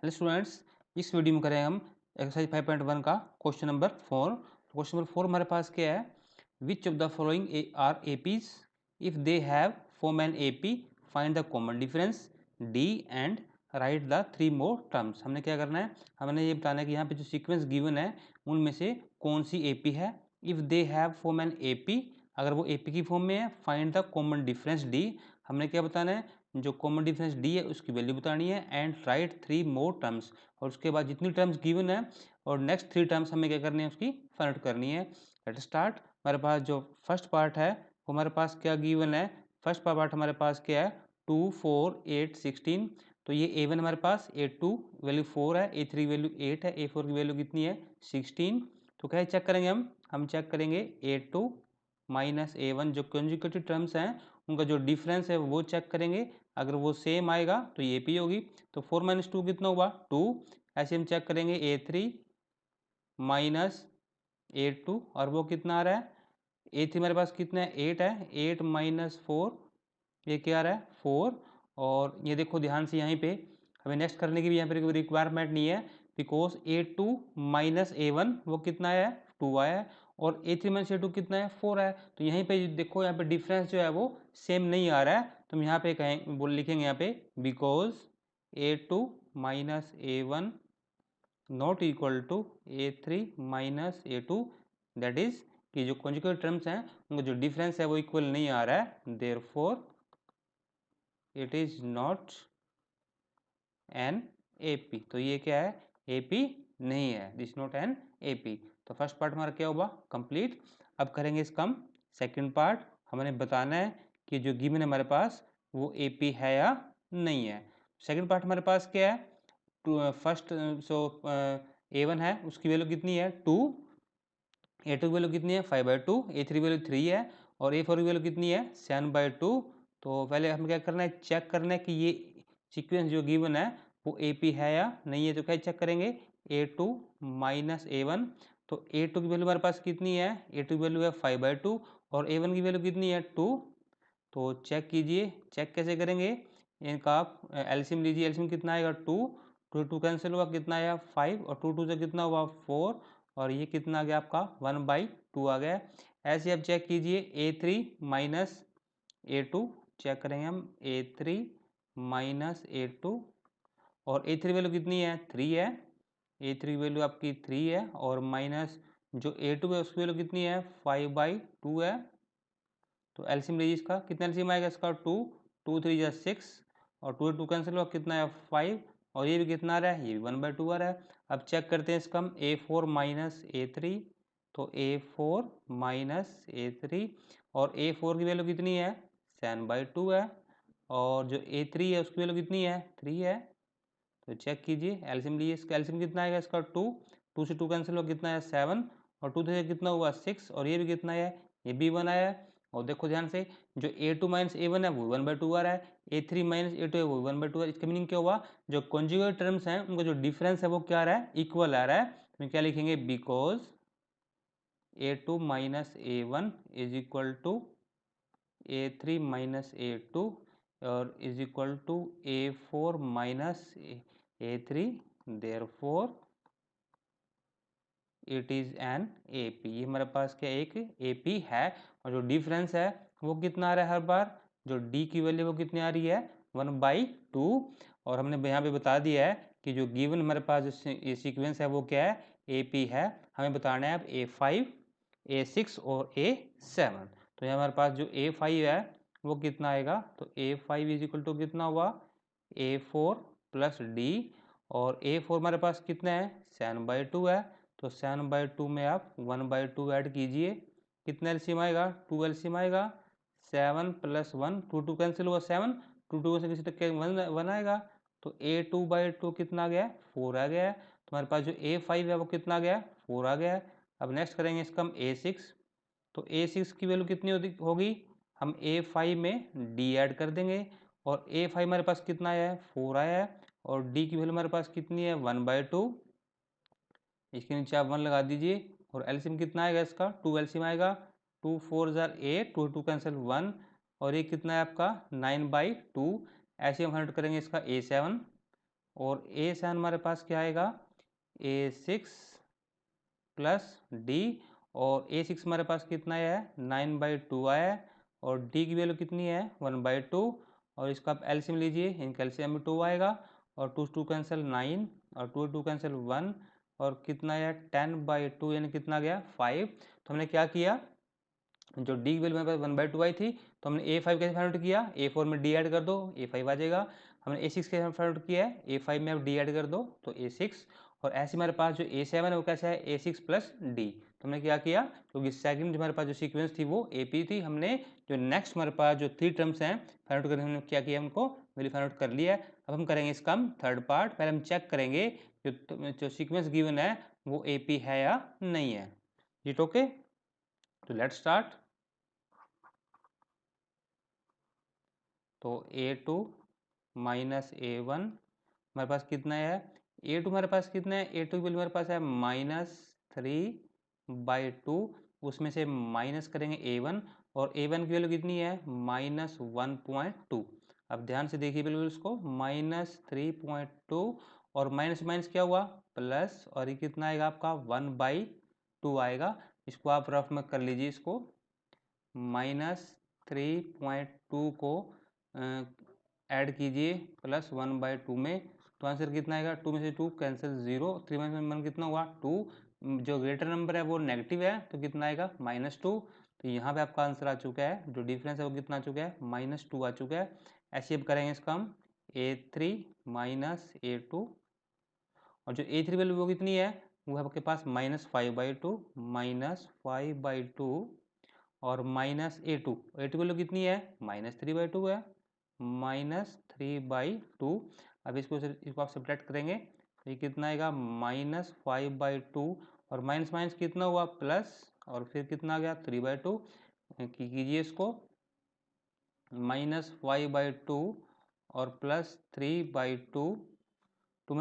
Hello students, इस video में करेंगे हम एक्सरसाइज 5.1 का क्वेश्चन नंबर 4। क्वेश्चन नंबर 4 हमारे पास क्या है? Which of the following are APs if they have form an AP, find the common difference D and write the three more terms. हमने क्या करना है, हमने ये बताना है कि यहाँ पे जो सीक्वेंस गिवन है उनमें से कौन सी एपी है। If they have form an AP, अगर वो एपी की फॉर्म में है, find the common difference D. हमने क्या बताना है, जो कॉमन डिफरेंस डी है उसकी वैल्यू बतानी है and right three more terms. और उसके बाद जितनी टर्म्स गिवन है और नेक्स्ट थ्री टर्म्स हमें क्या करनी है, उसकी फाइंड आउट करनी है। Let start. हमारे पास जो फर्स्ट पार्ट है वो हमारे पास क्या गिवन है, फर्स्ट पार्ट हमारे पास क्या है 2 4 8 16। तो ये A1 हमारे पास, A2 वैल्यू 4 है, A3 वैल्यू 8 है, A4 की वैल्यू कितनी है 16। तो क्या चेक करेंगे हम चेक करेंगे A2 माइनस A1 जो कंजुगेटिव टर्म्स हैं उनका जो डिफरेंस है वो चेक करेंगे। अगर वो सेम आएगा तो ये पी होगी। तो 4 माइनस 2 कितना हुआ 2। ऐसे हम चेक करेंगे A3 माइनस A2 और वो कितना आ रहा है, A3 हमारे पास कितना है 8 है, 8 माइनस 4 ये क्या आ रहा है 4। और ये देखो ध्यान से यहाँ पे हमें नेक्स्ट करने की भी यहाँ पे कोई रिक्वायरमेंट नहीं है, बिकॉज A2 माइनस A1 वो कितना है 2 आया है और A3 माइनस A2 कितना है 4 है। तो यहीं पे देखो यहाँ पे डिफरेंस जो है वो सेम नहीं आ रहा है। तो हम यहाँ पे कहें बोल लिखेंगे यहाँ पे because A2 minus A1 not equal to A3 minus A2, that is कि जो कॉन्जुगेट टर्म्स हैं उनका जो डिफरेंस है वो इक्वल नहीं आ रहा है, therefore it is not an AP. तो ये क्या है, एपी नहीं है, दिस नॉट एन एपी। तो फर्स्ट पार्ट हमारा क्या होगा कंप्लीट। अब करेंगे इसका हम सेकंड पार्ट। हमें बताना है कि जो गिवन है हमारे पास वो एपी है या नहीं है। सेकंड पार्ट हमारे पास क्या है, फर्स्ट सो A1 है उसकी वैल्यू कितनी है 2, A2 की वैल्यू कितनी है 5/2, A3 वैल्यू 3 है और A4 की वैल्यू कितनी है 7/2। तो पहले हमें क्या करना है, चेक करना है कि ये सीक्वेंस जो गिवन है वो AP है या नहीं है। तो क्या चेक करेंगे A2 माइनस A1। तो A2 की वैल्यू हमारे पास कितनी है, A2 की वैल्यू है 5/2 और A1 की वैल्यू कितनी है 2। तो चेक कीजिए, चेक कैसे करेंगे, इनका आप एलसीएम लीजिए। एलसीएम कितना आएगा 2, 2 2 कैंसिल हुआ कितना आया 5 और 2 2 से कितना हुआ 4 और ये कितना आ गया आपका 1/2 आ गया। ऐसे आप चेक कीजिए A3 माइनस A2 चेक करेंगे हम A3 माइनस A2 और A3 वैल्यू कितनी है 3 है, A3 वैल्यू आपकी 3 है और माइनस जो A2 है उसकी वैल्यू कितनी है 5/2 है। तो एलसीएम लीजिए इसका, कितना एलसीएम आएगा इसका 2, 2 3 जा 6 और 2 2 कैंसिल हुआ कितना है 5 और ये भी कितना आ रहा है, ये भी 1/2 आ रहा है। अब चेक करते हैं इसका हम A4 माइनस A3। तो A4 माइनस A3 और A4 की वैल्यू कितनी है 7/2 है और जो A3 है उसकी वैल्यू कितनी है 3 है। तो चेक कीजिए एलसीएम लीजिए, इसका एलसीएम कितना आएगा इसका 2, 2 से 2 कैंसिल हुआ कितना है 7 और 2 से कितना हुआ 6 और ये भी कितना है, ये भी 1 आया है। और देखो ध्यान से जो A2 माइनस A1 है वो 1/2 आ रहा है, A3 माइनस A2 है वो 1/2 है। इसका मीनिंग क्या हुआ, जो कॉन्जुगेट टर्म्स हैं उनका जो डिफरेंस है वो क्या आ रहा है, इक्वल आ रहा है। तो क्या लिखेंगे, because A2 minus A1 is equal to A3 minus A2 और is equal to A4 minus A3, therefore it is an AP. ये हमारे पास क्या एक एपी है और जो डिफरेंस है वो कितना आ रहा है हर बार, जो डी की वैल्यू वो कितनी आ रही है 1/2। और हमने यहाँ पे बता दिया है कि जो गिवन हमारे पास जो ये सीक्वेंस है वो क्या है एपी है। हमें बताना है अब A5 A6 और A7। तो यहाँ हमारे पास जो A5 है वो कितना आएगा, तो A5 इज इक्वल टू कितना हुआ A4 प्लस डी और A4 हमारे पास कितना है 7/2 है। तो 7/2 में आप 1/2 ऐड कीजिए, कितना एलसीएम आएगा 2 एलसीएम आएगा 7 प्लस 1, 2 2 कैंसिल हुआ 7, 2 2 से किसी तक 1 आएगा। तो A2/2 कितना आ गया 4 आ गया है। तो हमारे पास जो A5 है वो कितना आ गया 4 आ गया है। अब नेक्स्ट करेंगे इसका हम A6। तो A6 की वैल्यू कितनी होगी, हम A5 में D ऐड कर देंगे और A5 हमारे पास कितना आया है 4 आया है और D की वैल्यू हमारे पास कितनी है 1/2। इसके नीचे आप 1 लगा दीजिए और एलसीएम कितना आएगा इसका 2 एलसीएम आएगा, 2 4 जार 8, 2 2 कैंसिल 1 और ये कितना है आपका 9/2। ऐसे हम हंड्रेड करेंगे इसका A7 और A7 हमारे पास क्या आएगा, A6 प्लस D, और A6 हमारे पास कितना है, 9/2 आया है, और D की वैल्यू कितनी है, 1/2, और इसका आप एलसीएम लीजिए, इनका एलसीएम में 2 आएगा, और 2 2 कैंसिल 9, और 2 2 कैंसिल 1, और कितना है 10/2, यानी कितना गया 5। तो हमने क्या किया, जो डी की वैल्यू मेरे पास 1/2 आई थी, तो हमने A5 कैसे फाइंड आउट किया, A4 में D ऐड कर दो, A5 आ जाएगा। हमने A6 कैसे फाइंड आउट किया है, A5 में अब D ऐड कर दो तो A6, और ऐसे हमारे पास जो A7 है वो कैसा है, A6 प्लस D। तो हमने क्या किया, क्योंकि सेकंड हमारे पास जो सीक्वेंस थी वो AP थी, हमने जो नेक्स्ट हमारे पास जो 3 टर्म्स हैं फाइंड आउट करने, हमने क्या किया, उनको वैल्यू फाइंड आउट कर लिया है। अब हम करेंगे इसका हम थर्ड पार्ट। पहले हम चेक करेंगे जो सीक्वेंस गिवन है वो AP है या नहीं है। इट ओके, तो लेट्स स्टार्ट। तो A2 माइनस A1 हमारे पास कितना है, A2 हमारे पास कितना है, A2 की वैल्यू हमारे पास है -3/2, उसमें से माइनस करेंगे A1, और A1 की वैल्यू कितनी है, -1.2। अब ध्यान से देखिए बिल्कुल इसको, -3.2, और माइनस माइनस क्या हुआ, प्लस, और ये कितना आएगा आपका 1/2 आएगा। इसको आप रफ में कर लीजिए, इसको -3.2 को ऐड कीजिए प्लस 1/2 में, तो आंसर कितना आएगा, 2 में से 2 कैंसिल 0, 3 में 1 कितना हुआ 2, जो ग्रेटर नंबर है वो नेगेटिव है तो कितना आएगा -2। तो यहाँ पे आपका आंसर आ चुका है, जो डिफरेंस है वो कितना आ चुका है, -2 आ चुका है। ऐसे अब करेंगे इसका हम A3 माइनस A2, और जो A3 वैल्यू वो कितनी है, वो है आपके पास -5/2, -5/2, और -A2, A2 वैल्यू कितनी है, -3/2 है, -3/2। अब इसको आप सब्ट्रैक्ट करेंगे तो ये कितना आएगा, -5/2, और माइनस माइनस कितना हुआ प्लस, और फिर कितना आ गया 3/2। कीजिए इसको, -5/2 और प्लस 3/2, टू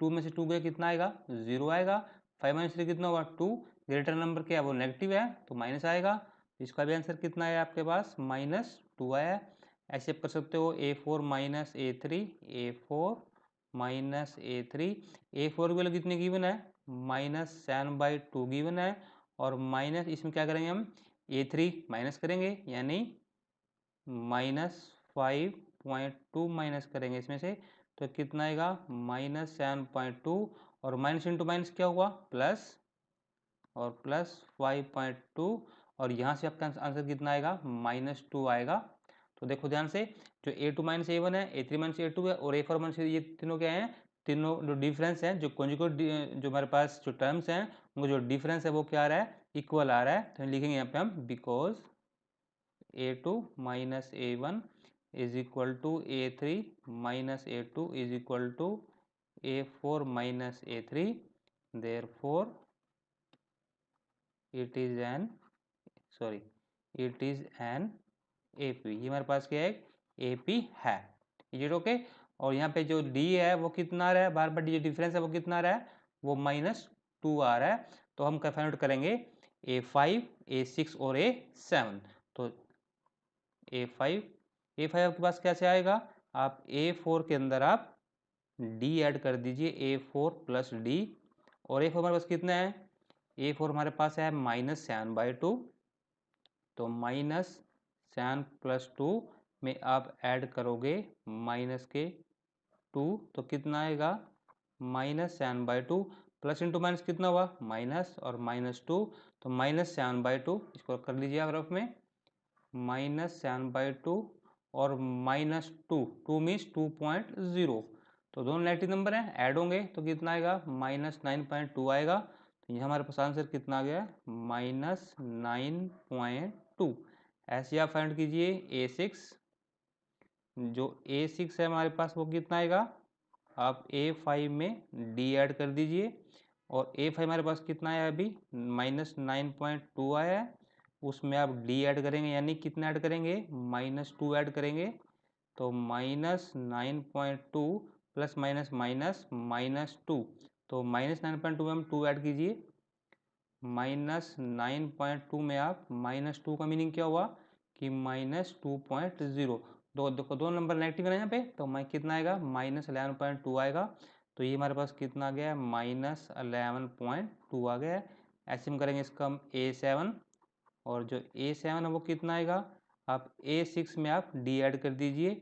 में से 2 गया कितना आएगा, 0 आएगा। 5 - 3 कितना हुआ 2, ग्रेटर नंबर क्या है वो नेगेटिव है तो माइनस आएगा। इसका भी आंसर कितना है आपके पास, -2 आया है। ऐसे आप कर सकते हो A4 minus A3, A4 minus A3, A4 की वैल्यू कितनी गिवन है, -7/2 गिवन है, और माइनस इसमें क्या करेंगे हम, A3 माइनस करेंगे, यानी -5.2 माइनस करेंगे इसमें से, तो कितना आएगा -7.2, और माइनस इंटू माइनस क्या हुआ प्लस, और प्लस 5.2, और यहाँ से आपका आंसर कितना आएगा, -2 आएगा। तो देखो ध्यान से, जो A2 माइनस A1 है, A3 माइनस A2 है, और A4 माइनस, ये तीनों क्या हैं, तीनों जो डिफरेंस है, जो कॉन्जुगेट जो हमारे पास जो टर्म्स हैं उनको जो डिफरेंस है वो क्या आ रहा है, इक्वल आ रहा है। तो लिखेंगे यहाँ पे हम because A2 minus A1 is equal to A3 minus A2 is equal to A4 minus A3, therefore it is an AP। ये हमारे पास क्या है, AP है। Is it okay. और यहाँ पे जो D है वो कितना आ रहा है, बार बार जो डिफरेंस है वो कितना आ रहा है, वो -2 आ रहा है। तो हम फाइंड आउट करेंगे A5, A6 और A7। तो A5 आपके पास कैसे आएगा, आप A4 के अंदर आप D ऐड कर दीजिए, A4 प्लस D, और A4 हमारे पास कितना है, A4 हमारे पास है -7/2, तो -7 प्लस 2 में आप ऐड करोगे माइनस के 2, तो कितना आएगा -7/2, प्लस इंटू माइनस कितना हुआ माइनस, और -2, तो -7/2, इसको कर लीजिए आप रफ में, -7/2 और -2, 2 मीन्स 2.0, तो दोनों नेगेटिव नंबर हैं, ऐड होंगे तो कितना आएगा, -9.2 आएगा। तो ये हमारे पास आंसर कितना आ गया, -9.2। ऐसे आप फाइंड कीजिए A6, जो A6 है हमारे पास वो कितना आएगा, आप A5 में D ऐड कर दीजिए, और A5 हमारे पास कितना है अभी, -9.2 आया है, उसमें आप D ऐड करेंगे, यानी कितना ऐड करेंगे, -2 ऐड करेंगे, तो -9.2 प्लस माइनस माइनस -2, तो -9.2 में हम 2 ऐड कीजिए, -9.2 में आप -2 का मीनिंग क्या हुआ कि -2.0, देखो दो नंबर नेगेटिव है ना यहाँ पे, तो कितना आएगा -11.2 आएगा। तो ये हमारे पास कितना आ गया है -11.2 आ गया है। ऐसे हम करेंगे इसका हम A7, और जो A7 है वो कितना आएगा, आप A6 में आप D ऐड कर दीजिए।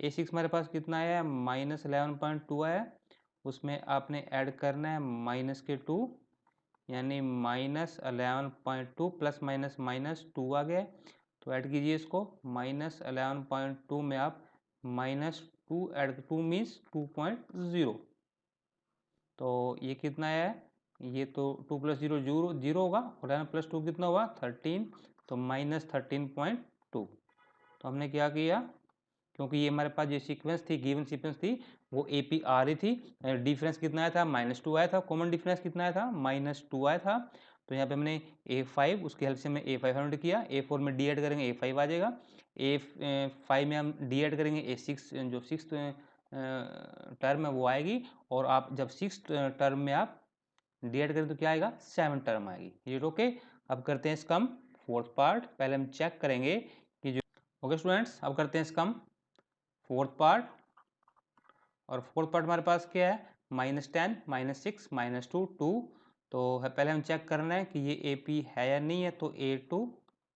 A6 हमारे पास कितना आया है -11.2 आया है, उसमें आपने ऐड करना है -2, यानी -11.2 प्लस माइनस -2 आ गया। तो ऐड कीजिए इसको, -11.2 में आप -2 ऐड, 2 मीन्स 2.0। तो ये कितना है, ये तो 2 + 0 0 होगा, और 11 + 2 कितना हुआ 13, तो -13.2। तो हमने क्या किया, क्योंकि ये हमारे पास जो सीक्वेंस थी, गिवन सीक्वेंस थी, वो AP आ रही थी, डिफरेंस कितना आया था -2 आया था, कॉमन डिफरेंस कितना आया था -2 आया था। तो यहाँ पे हमने A5, उसकी हेल्प से हमने A5 फाइंड किया, A4 में D ऐड करेंगे A5 आ जाएगा, A5 में हम D ऐड करेंगे A6, जो सिक्स टर्म है वो आएगी, और आप जब सिक्स टर्म में आप D ऐड करें तो क्या आएगा 7 टर्म आएगी। ये ओके। अब करते हैं इसका हम फोर्थ पार्ट। पहले हम चेक करेंगे कि जो ओके स्टूडेंट्स, अब करते हैं इसका हम फोर्थ पार्ट। और फोर्थ पार्ट हमारे पास क्या है -10, -6, -2, 2। तो पहले हम चेक करना है कि ये AP है या नहीं है। तो A2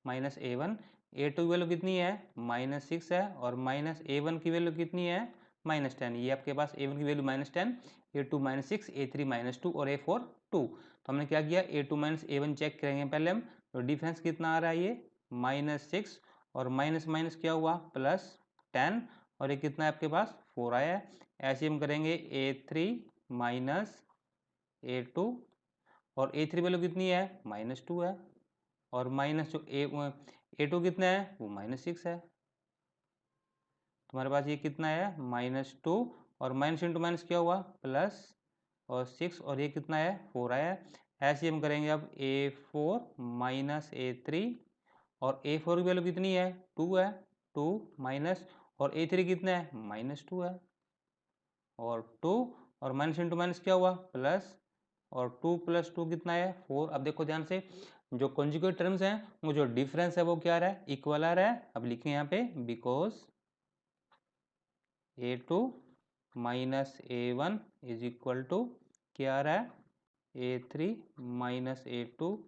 -A1, A2 की वैल्यू कितनी है -6 है, और -A1 की वैल्यू कितनी है -10। ये आपके पास A1 की वैल्यू -10, A2 -6, A3 -2 और A4 2। तो हमने क्या किया, A2 -A1 चेक करेंगे पहले हम। तो डिफरेंस कितना आ रहा है, ये -6, और माइनस माइनस क्या हुआ +10, और ये कितना है आपके पास 4 आया है। ऐसे हम करेंगे A3 -A2, और A3 वैल्यू कितनी है -2 है, और माइनस जो A2 कितना है वो -6 है। तुम्हारे पास ये कितना है -2, और माइनस इंटू माइनस क्या हुआ प्लस, और 6, और ये कितना है 4 आया है। ऐसे हम करेंगे अब A4 -A3, और A4 की वैल्यू कितनी है 2 है, 2 माइनस, और A3 कितना है -2 है, और 2, और माइनस इंटू माइनस क्या हुआ प्लस, और 2 + 2 कितना है 4। अब देखो ध्यान से, जो कॉन्जुगेट टर्म्स हैं वो जो डिफरेंस है वो क्या आ रहा है इक्वल आ रहा है। अब लिखें यहाँ पे because A2 -A1 is equal to क्या आ रहा है A3 -A2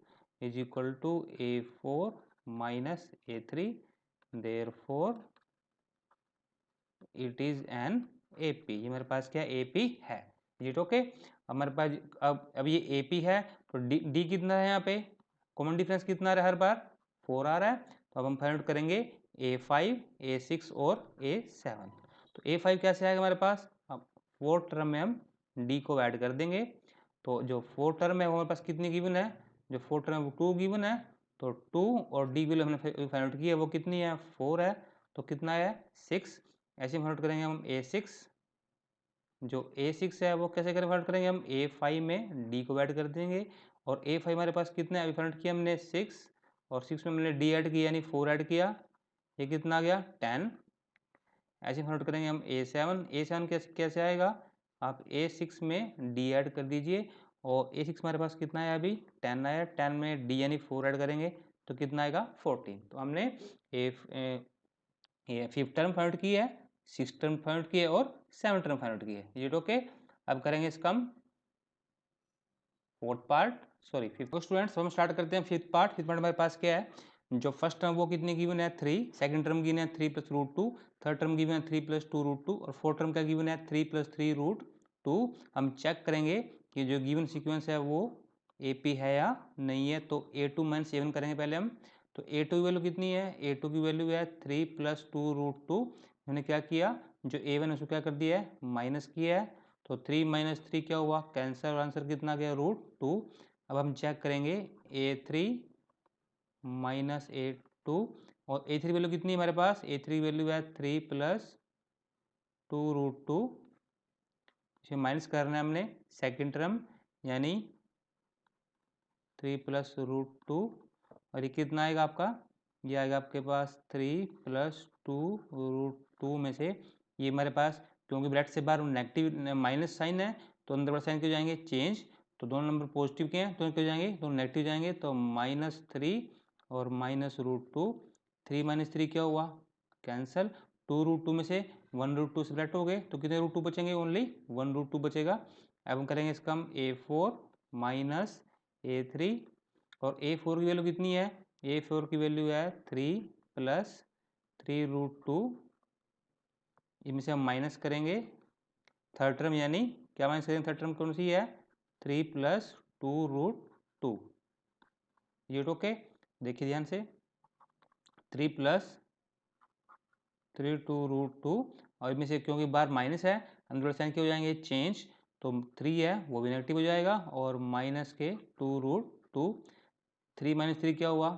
is equal to A4 -A3, therefore it is an AP। ये मेरे पास क्या AP है, इट ओके। अब हमारे पास अब ये AP है, तो D कितना है यहाँ पे, कॉमन डिफरेंस कितना आ रहा है हर बार 4 आ रहा है। तो अब हम फाइंड आउट करेंगे A5, A6 और A7। तो A5 कैसे आएगा हमारे पास, अब फोर्थ टर्म में हम D को ऐड कर देंगे। तो जो फोर्थ टर्म है वो हमारे पास कितनी गिवन है, जो फोर्थ टर्म है वो 2 गिवन है। तो 2 और D वैल्यू हमने फाइंड आउट की है, वो कितनी है 4 है, तो कितना है 6। ऐसे फाइंड आउट करेंगे हम A6, जो A6 है वो कैसे फाइंड आउट करेंगे हम A5 में D को ऐड कर देंगे। और A5 हमारे पास कितना है, अभी फाइंड आउट किया हमने 6, और 6 में हमने D ऐड किया यानी 4 ऐड किया, ये कितना आ गया 10। ऐसे फाइंड आउट करेंगे हम A7 कैसे आएगा, आप A6 में D ऐड कर दीजिए, और A6 हमारे पास कितना है अभी 10 आया, 10 में D यानी 4 ऐड करेंगे तो कितना आएगा 14। तो हमने ये 5th टर्म फाइंड आउट की है, 6th टर्म फाइंड आउट की है, और 7th टर्म फाइंड आउट की है, ये ओके। अब करेंगे इसका हम fourth part, sorry fifth. Students हम स्टार्ट करते हैं फिफ्थ पार्ट। फिफ्थ पार्ट हमारे पास क्या है, जो फर्स्ट टर्म वो कितनी गिवन है 3, सेकंड टर्म गिवन है 3 + √2, थर्ड टर्म गिवन है 3 + 2 √2, और फोर्थ टर्म क्या गिवन है 3 + 3 √2। हम चेक करेंगे कि जो गिवन सीक्वेंस है वो AP है या नहीं है। तो A2 - A1 करेंगे पहले हम। तो A2 की वैल्यू कितनी है, A2 की वैल्यू है 3 + 2 √2। हमने क्या किया, जो A1 है उसको क्या कर दिया है माइनस किया है। तो 3 - 3 क्या हुआ कैंसर, आंसर कितना गया √2। अब हम चेक करेंगे A3 - A2, और A3 वैल्यू कितनी है हमारे पास, A3 वैल्यू है 3 + 2 √2। इसे माइनस करना है हमने सेकेंड टर्म, यानी 3 + √2, और ये कितना आएगा आपका, ये आएगा आपके पास 3 + 2 √2 में से ये हमारे पास, क्योंकि ब्रैकेट से बाहर नेगेटिव माइनस साइन है तो अंदर वाले साइन क्यों जाएंगे चेंज। तो दोनों नंबर पॉजिटिव के हैं तो क्यों जाएंगे, दोनों नेगेटिव जाएंगे, तो -3 और -√2। 3 - 3 क्या हुआ कैंसल, 2√2 में से 1√2 सब्ट्रैक्ट हो गए तो कितने √2 बचेंगे? ओनली 1√2 बचेगा। अब हम करेंगे इसका हम A4 माइनस A3 और A4 की वैल्यू कितनी है? A4 की वैल्यू है 3 प्लस 3√2, इनमें से हम माइनस करेंगे थर्ड टर्म, यानी क्या माइनस करेंगे? थर्ड टर्म कौन सी है? 3 प्लस 2√2। ये ओके, देखिए ध्यान से, 3 प्लस 3√2 और इनमें से क्योंकि बार माइनस है अंदर साइन क्या हो जाएंगे? चेंज, तो 3 है वो भी नेगेटिव हो जाएगा और माइनस के 2√2, 3 माइनस 3 क्या हुआ?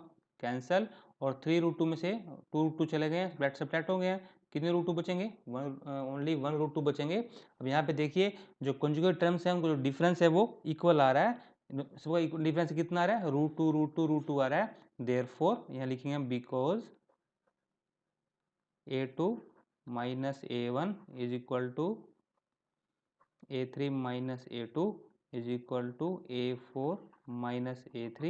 कैंसल, और 3√2 में से 2√2 चले गए, सब्ट्रैक्ट हो गए हैं, कितने √2 बचेंगे? ओनली 1√2 बचेंगे। अब यहाँ पे देखिए जो कंजुगेट टर्म्स है उनको जो डिफरेंस है वो इक्वल आ रहा है, सबका डिफरेंस कितना आ रहा है? √2 आ रहा है। देयरफॉर यहाँ लिखेंगे हम because A2 minus A1 is equal to A3 minus A2 is equal to A4 minus A3।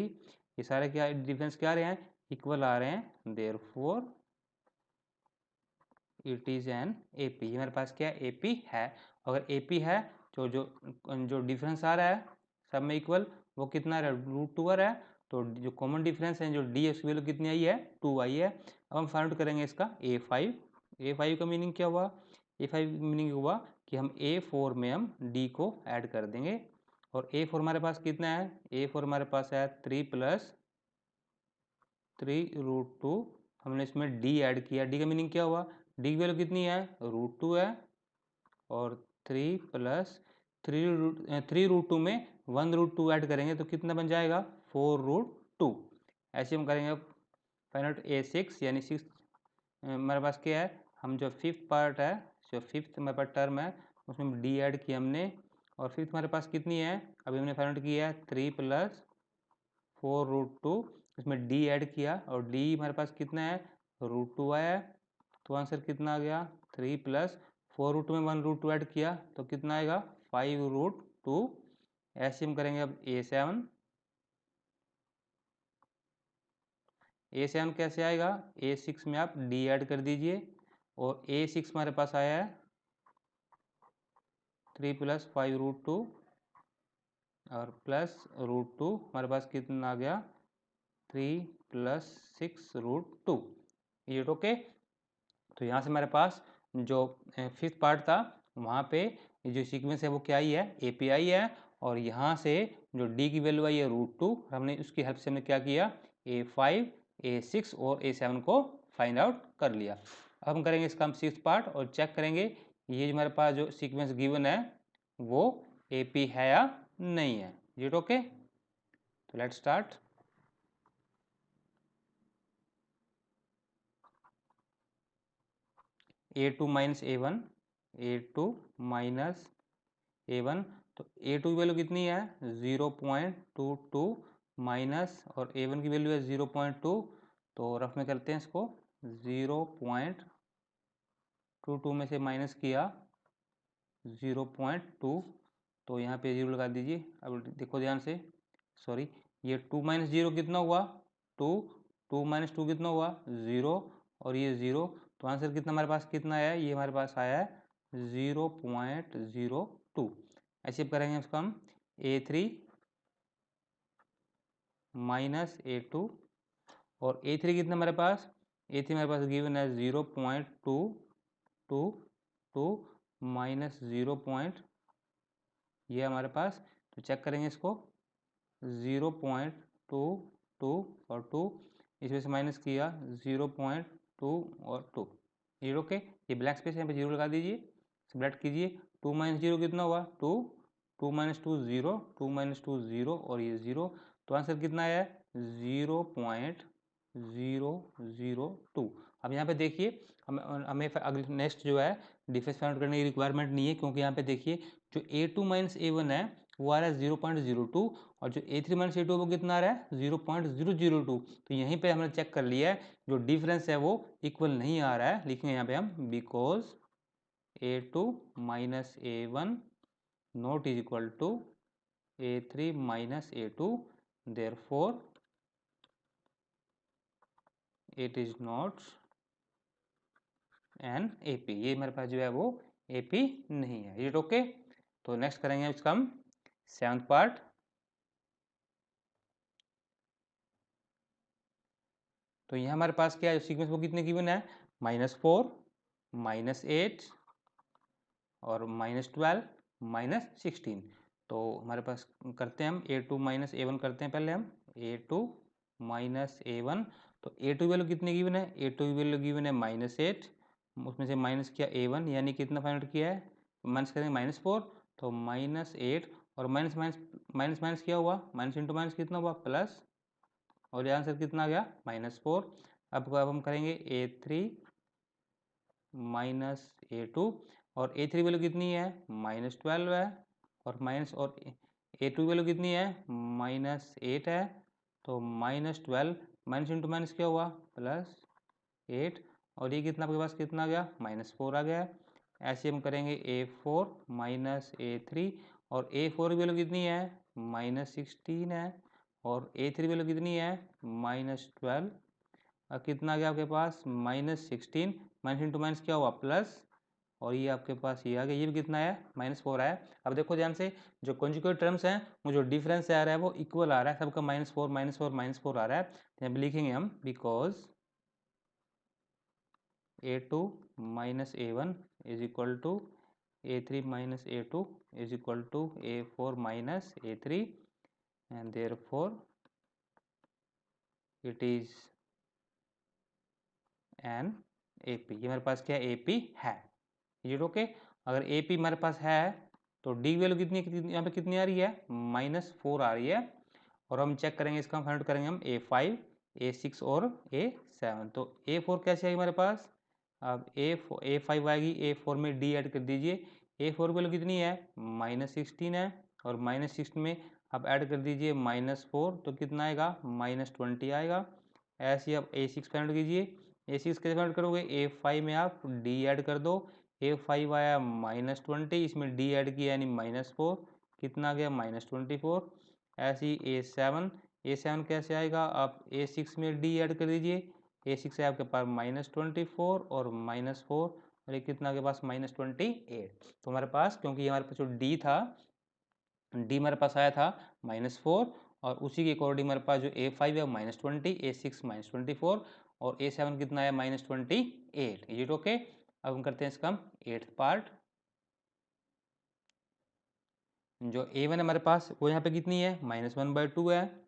ये सारे क्या डिफरेंस क्या आ रहे हैं? इक्वल आ रहे हैं। Therefore it is an AP। ये मेरे पास क्या है? AP है। अगर AP है तो जो डिफरेंस आ रहा है सब में इक्वल, वो कितना आ रहा है? √2 आ रहा है। तो जो कॉमन डिफरेंस है जो D है उसकी वैल्यू कितनी आई है? 2 आई है। अब हम फाइंड आउट करेंगे इसका A5। A5 का मीनिंग क्या हुआ? A5 मीनिंग हुआ कि हम A4 में हम D को ऐड कर देंगे, और A4 हमारे पास कितना है? A4 हमारे पास है 3 प्लस 3√2, हमने इसमें D ऐड किया। D का मीनिंग क्या हुआ? D की वैल्यू कितनी है? √2 है, और 3 प्लस 3√2 में 1√2 ऐड करेंगे तो कितना बन जाएगा? 4√2। ऐसे हम करेंगे फाइंड आउट A6, यानी 6 हमारे पास क्या है? हम जो फिफ्थ पार्ट है, जो फिफ्थ हमारे पास टर्म है उसमें D ऐड किया हमने, और फिफ्थ हमारे पास कितनी है? अभी हमने फाइंड आउट किया है 3 प्लस 4√2, इसमें D ऐड किया और D हमारे पास कितना है? √2 आया है। तो आंसर कितना आ गया? 3 प्लस 4√2 में 1√2 ऐड किया तो कितना आएगा? 5√2। ऐसे हम करेंगे अब A7। A7 कैसे आएगा? A6 में आप D ऐड कर दीजिए, और A6 हमारे पास आया है 3 प्लस 5√2 और प्लस √2, हमारे पास कितना आ गया? 3 प्लस 6√2। ये ओके। तो यहाँ से हमारे पास जो फिफ्थ पार्ट था वहाँ पे जो सीक्वेंस है वो क्या आई है? API है, और यहाँ से जो D की वैल्यू आई है √2, हमने उसकी हेल्प से हमने क्या किया? A5, A6 और A7 को फाइंड आउट कर लिया। अब हम करेंगे इसका हम सिक्स्थ पार्ट और चेक करेंगे ये जो हमारे पास जो सीक्वेंस गिवन है वो AP है या नहीं है। It okay? तो let's start. A2 minus A1, A2 minus A1, तो A2 की वैल्यू कितनी है? 0.22 माइनस, और A1 की वैल्यू है 0.2, तो रफ में करते हैं इसको, 0.22 में से माइनस किया 0.2, तो यहाँ पे 0 लगा दीजिए। अब देखो ध्यान से, सॉरी, ये 2 माइनस 0 कितना हुआ? 2, 2 माइनस 2 कितना हुआ? 0, और ये 0, तो आंसर कितना हमारे पास कितना आया है? ये हमारे पास आया है 0.02। ऐसे करेंगे इसको हम A3 माइनस A2, और A3 कितना हमारे पास? A3 हमारे पास गिवन है 0.222 माइनस 0. ये हमारे पास, तो चेक करेंगे इसको, 0.22 और 2, इसमें से माइनस किया 0.2 और 2। ये ओके। ये ब्लैक स्पेस यहाँ पे 0 लगा दीजिए, सब्ट्रैक्ट कीजिए। 2 माइनस 0 कितना हुआ? 2, 2 माइनस 2 0, 2 माइनस 2 0, और ये 0, तो आंसर कितना आया है? 0.002। अब यहाँ पे देखिए हमें अगले नेक्स्ट जो है डिफरेंस फाइंड आउट करने की रिक्वायरमेंट नहीं है, क्योंकि यहाँ पे देखिए जो A2 माइनस A1 है वो आ रहा है 0.02, और जो A3 माइनस A2 वो कितना आ रहा है? 0.002। तो यहीं पे हमने चेक कर लिया है जो डिफरेंस है वो इक्वल नहीं आ रहा है। लिखेंगे यहाँ पे हम because A2 minus A1 not is equal to A3 minus A2, therefore it is not an A P, ये मेरे पास जो है वो ए पी नहीं है। Is it okay? तो नेक्स्ट करेंगे इसका हम 7th पार्ट। तो यहाँ हमारे पास क्या है सीक्वेंस वो कितने गिवन है, -4, -8 और -12, -16। तो हमारे पास करते हैं हम A2 माइनस A1 करते हैं पहले हम A2 माइनस A1। तो A2 वैल्यू कितनी गिवन है, A2 वैल्यू गिवन है -8, उसमें से माइनस किया A1 यानी कितना फाइंड आउट किया है, माइनस करेंगे -4, तो -8 और माइनस माइनस माइनस माइनस क्या हुआ, माइनस इंटू माइनस कितना हुआ प्लस, और ये आंसर कितना आ गया -4। अब हम करेंगे A3 माइनस A2 और A3 वैल्यू कितनी है -12 है, और माइनस और A2 वैल्यू कितनी है -8 है। तो -12 माइनस इंटू माइनस क्या हुआ +8, और ये कितना आपके पास कितना आ गया -4 आ गया। ऐसे हम करेंगे A4 माइनस A3 और A4 की वैल्यू कितनी है -16 है, और A3 वैल्यू कितनी है -12, कितना आ गया आपके पास -16, माइनस इंटू माइनस क्या हुआ प्लस, और ये आपके पास ये आ गया, ये भी कितना है -4 आया। अब देखो ध्यान से जो कॉन्जुगेट टर्म्स हैं वो जो डिफरेंस आ रहा है वो इक्वल आ रहा है, सबका -4 -4 -4 आ रहा है। तो यहाँ पे लिखेंगे हम because A2 minus A1 is equal to A3 minus A2 is equal to A4 minus A3 and therefore it is an AP। ये मेरे पास क्या AP है। ये ओके, अगर AP हमारे पास है तो डी वैल्यू कितनी यहाँ पे कितनी आ रही है -4 आ रही है, और हम चेक करेंगे इसका फाइंड आउट करेंगे हम A5 A6 और A7। तो A4 कैसे आएगी हमारे पास, अब A5 आएगी, A4 में D ऐड कर दीजिए, A4 वैल्यू कितनी है -16 है, और -16 में आप ऐड कर दीजिए -4, तो कितना आएगा -20 आएगा। ऐसे ही आप A6 फाइंड कीजिए, A6 कैसे फाइंड करोगे, A5 में आप D ऐड कर दो, A5 आया -20, इसमें D ऐड किया यानी -4, कितना आ गया -24। ऐसे ही A7 कैसे आएगा, आप A6 में D ऐड कर दीजिए, A6 है आपके पास -24 और -4, और ये कितना आपके पास -28। तो हमारे पास क्योंकि हमारे पास जो D था, D हमारे पास आया था -4, और उसी के अकॉर्डिंग हमारे पास जो A5 है -20, A6 -24 और A7 कितना है -28। Is it okay? अब हम करते हैं इसका हम 8th पार्ट। जो A1 है हमारे पास वो यहाँ पे कितनी है -1/2 है,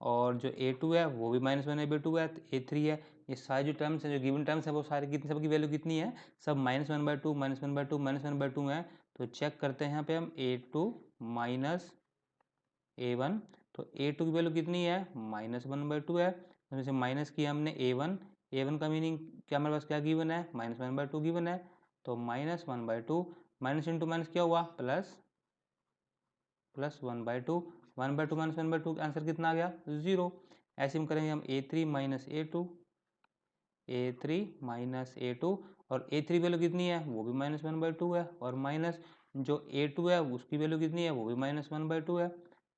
और जो A2 है वो भी -1/2 है, तो A3 है। ये सारे जो टर्म्स हैं जो गिवन टर्म्स हैं वो सारे कितनी, सबकी वैल्यू कितनी है, सब -1/2 -1/2 -1/2 है। तो चेक करते हैं यहाँ पे हम A2 माइनस A1, तो A2 की वैल्यू कितनी है -1/2 है, उसमें से माइनस किया हमने A1 का मीनिंग क्या हमारे पास क्या गिवन है -1/2 गिवन है, तो -1/2 माइनस इंटू माइनस क्या हुआ प्लस 1/2, 1/2 माइनस 1/2 आंसर कितना आ गया 0। ऐसे हम करेंगे हम A3 माइनस A2, और A3 वैल्यू कितनी है वो भी -1/2 है, और माइनस जो A2 है उसकी वैल्यू कितनी है वो भी -1/2 है,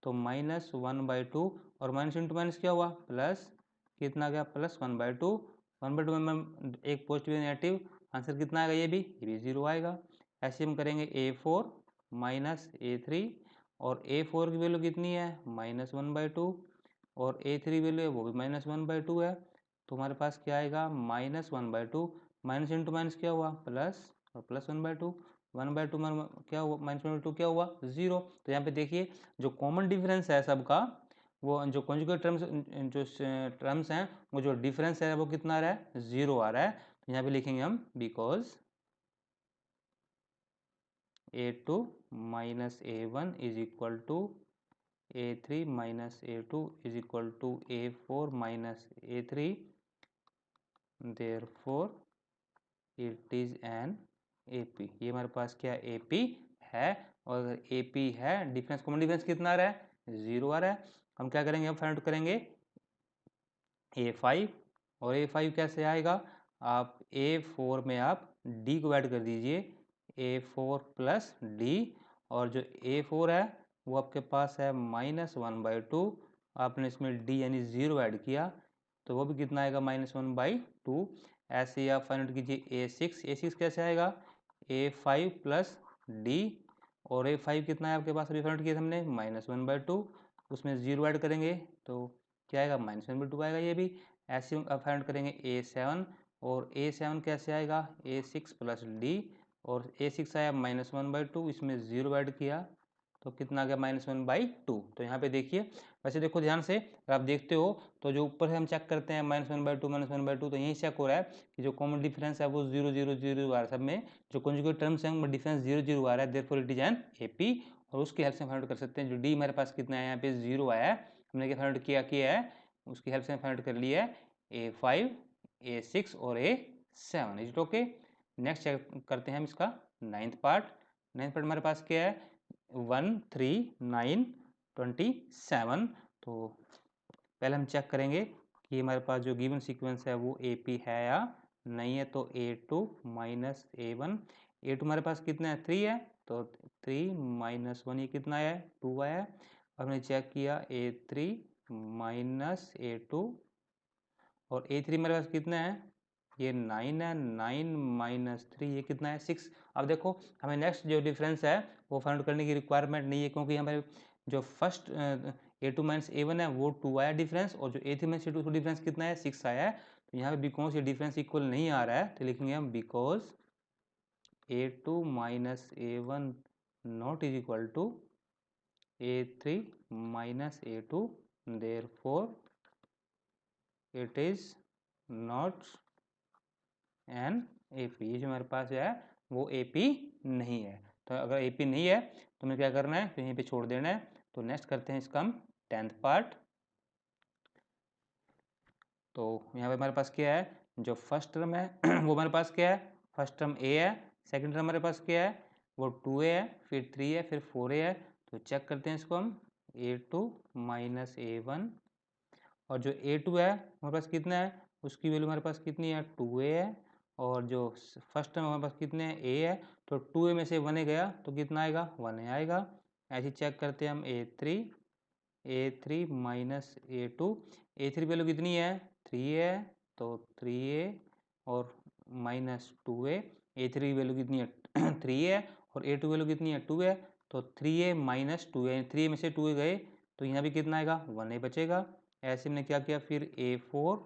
तो -1/2 और माइनस इंटू माइनस क्या हुआ प्लस, कितना गया +1/2, 1/2 में एक पॉजिटिव नेगेटिव, आंसर कितना आएगा ये भी 0 आएगा। ऐसे हम करेंगे A4 माइनस A3, और A4 की वैल्यू कितनी है -1/2, और A3 वैल्यू है वो भी -1/2 है, तो हमारे पास क्या आएगा -1/2, माइनस इंटू माइनस क्या हुआ प्लस, और प्लस 1/2, 1/2 क्या हुआ -1/2 क्या हुआ 0। तो यहाँ पे देखिए जो कॉमन डिफरेंस है सबका, वो जो कॉन्जुगेट टर्म्स जो टर्म्स हैं वो जो डिफरेंस है वो कितना आ रहा है 0 आ रहा है। तो यहाँ पे लिखेंगे हम because A2 minus A1 is equal to A3 minus A2 is equal to A4 minus A3, therefore it is an AP। ये हमारे पास क्या AP है, और अगर AP है डिफरेंस कॉमन डिफरेंस कितना आ रहा है 0 आ रहा है। हम क्या करेंगे हम फाइंड आउट करेंगे A5, और A5 कैसे आएगा, आप A4 में आप D को ऐड कर दीजिए, A4 प्लस D, और जो A4 है वो आपके पास है -1/2, आपने इसमें D यानी 0 ऐड किया तो वो भी कितना आएगा -1/2। ऐसे ही आप फाइंड आउट कीजिए A6 कैसे आएगा, A5 प्लस डी, और A5 कितना है आपके पास, अभी फाइंड आउट किया हमने -1/2, उसमें 0 ऐड करेंगे तो क्या आएगा, -1/2 आएगा ये भी। ऐसे ही आप फाइंड आउट करेंगे A7, और A7 कैसे आएगा, A6 प्लस डी, और A6 आया -1/2, इसमें 0 ऐड किया तो कितना आ गया, -1/2। तो यहाँ पे देखिए, वैसे देखो ध्यान से, अगर आप देखते हो तो जो ऊपर है हम चेक करते हैं -1/2, तो यही चेक हो रहा है कि जो कॉमन डिफरेंस है वो 0 0 0 आ रहा है सब में, जो कॉन्जुगेट टर्म्स हैं उनमें डिफरेंस 0 0 आ रहा है, therefore it is an AP. और उसकी हेल्प से फाइंड आउट कर सकते हैं, जो डी हमारे पास कितना है, यहाँ पे 0 आया है, हमने क्या फाइंड आउट किया है, उसकी हेल्प से फाइंड आउट कर लिया है A5, A6 और A7। Is it okay. Next check करते हैं हम इसका नाइन्थ पार्ट हमारे पास क्या है, 1 3 9 27। तो पहले हम चेक करेंगे कि हमारे पास जो गिवन सीक्वेंस है वो AP है या नहीं है। तो A2 माइनस A1, A2 हमारे पास कितना है, 3 है, तो 3 माइनस 1 ये कितना है, 2 आया है। और हमने चेक किया A3 माइनस A2, और A3 हमारे पास कितना है, ये 9 है, 9 माइनस 3 ये कितना है, 6। अब देखो हमें नेक्स्ट जो डिफरेंस है वो फाइंड आउट करने की रिक्वायरमेंट नहीं है, क्योंकि हमारे जो फर्स्ट A2 माइनस A1 है वो 2 आया डिफरेंस, और जो A3 माइनस A2 डिफरेंस कितना है, 6 आया है। तो यहाँ पे बिकॉज ये डिफरेंस इक्वल नहीं आ रहा है तो लिखेंगे हम because A2 minus A1 not is equal to A3 minus A2, therefore it is not an AP। ये जो हमारे पास है वो AP नहीं है। तो अगर AP नहीं है तो हमें क्या करना है, तो यहीं पे छोड़ देना है। तो नेक्स्ट करते हैं इसका हम 10th पार्ट। तो यहाँ पे हमारे पास क्या है, जो फर्स्ट टर्म है वो हमारे पास क्या है, फर्स्ट टर्म A है, सेकंड टर्म हमारे पास क्या है, वो 2A है, फिर 3 है, फिर 4A है। तो चेक करते हैं इसको हम, A2 माइनस A1, और जो A2 है हमारे पास कितना है, उसकी वैल्यू हमारे पास कितनी है, 2A है, और जो फर्स्ट टर्म हमारे पास कितने हैं, A है, तो 2A में से 1A गया तो कितना आएगा, 1A आएगा। ऐसे चेक करते हैं हम A3 minus A2, A3 value कितनी है, 3 है, तो 3A और माइनस 2A, A3 की वैल्यू कितनी है 3 है, और A2 वैल्यू कितनी है 2 है, तो 3A माइनस 2A, 3 में से 2A गए तो यहाँ भी कितना आएगा, 1A बचेगा। ऐसे हमने क्या किया, फिर A4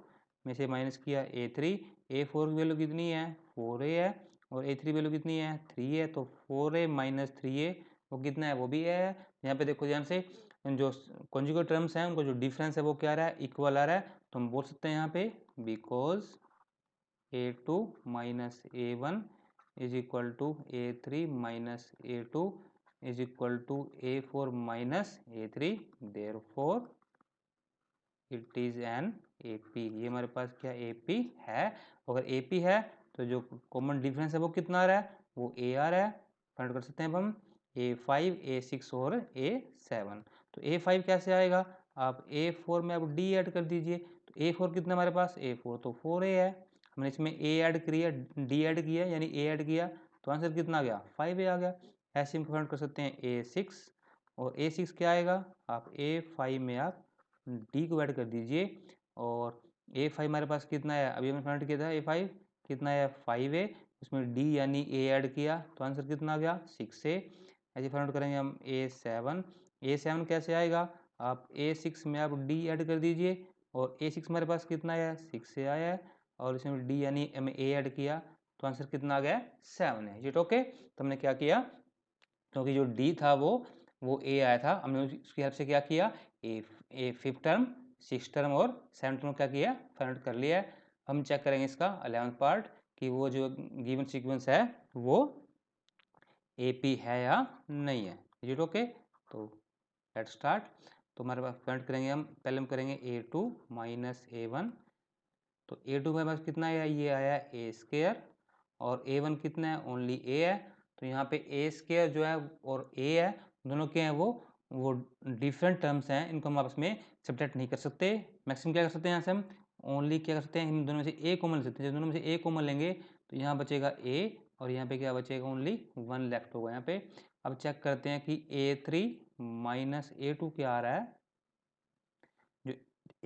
में से माइनस किया A3, A4 की वैल्यू कितनी है, 4A है, और A3 वैल्यू कितनी है, 3 है, तो 4A माइनस 3A वो कितना है, वो भी है। यहाँ पे देखो ध्यान से, जो कॉन्जुगेट टर्म्स हैं उनको जो डिफरेंस है वो क्या आ रहा है, इक्वल आ रहा है। तो हम बोल सकते हैं यहाँ पे because A2 minus A1 is equal to A3 minus A2 is equal to A4 minus A3, therefore it is an AP। ये हमारे पास क्या AP है। अगर AP है तो जो कॉमन डिफरेंस है वो कितना आ रहा है, वो A आ रहा है। फाइंड कर सकते हैं अब हम A5, A6 और A7। तो A5 कैसे आएगा, आप A4 में अब D ऐड कर दीजिए। तो A4 कितना हमारे पास, A4 तो 4A है, हमने इसमें A ऐड किया, D ऐड किया, यानी A ऐड किया, तो आंसर कितना आ गया, 5A आ गया। ऐसे हम फाइंड कर सकते हैं A6, और A6 क्या आएगा, आप A5 में आप D को ऐड कर दीजिए, और A5 हमारे पास कितना है, अभी हमने फाइंड किया था A5 कितना है, 5A, उसमें D यानी A ऐड किया तो आंसर कितना आ गया, 6A। ऐसे फाइंड करेंगे हम A7 कैसे आएगा, आप A6 में आप D ऐड कर दीजिए, और A6 हमारे पास कितना है, 6A आया है, और इसमें D यानी हमें A ऐड किया तो आंसर कितना आ गया, 7 है। It okay. तो हमने क्या किया, क्योंकि जो D था वो A आया था, हमने उसकी हेल्प से क्या किया, A fifth term, six term और सेवन टर्म क्या किया, फाइंड आउट कर लिया है। हम चेक करेंगे इसका 11th पार्ट कि वो जो गिवन सीक्वेंस है वो AP है या नहीं है। Is it okay. तो लेट स्टार्ट। तो हमारे पास फाइंड करेंगे हम, पहले हम करेंगे A2 माइनस A1। तो A2 हमारे पास कितना है, ये आया A², और A1 कितना है, ओनली A है। तो यहाँ पे A² जो है और A है, दोनों के हैं वो डिफरेंट टर्म्स हैं, इनको हम आपस में सब्ट्रैक्ट नहीं कर सकते। मैक्सिमम क्या कर सकते हैं, यहाँ से हम ओनली क्या कर सकते हैं, इन दोनों में से A कॉमन ले सकते हैं। जब दोनों में से A कॉमन लेंगे तो यहाँ बचेगा A, और यहाँ पे क्या बचेगा, ओनली 1 लेफ्ट होगा यहाँ पे। अब चेक करते हैं कि A3 माइनस A2 क्या आ रहा है। जो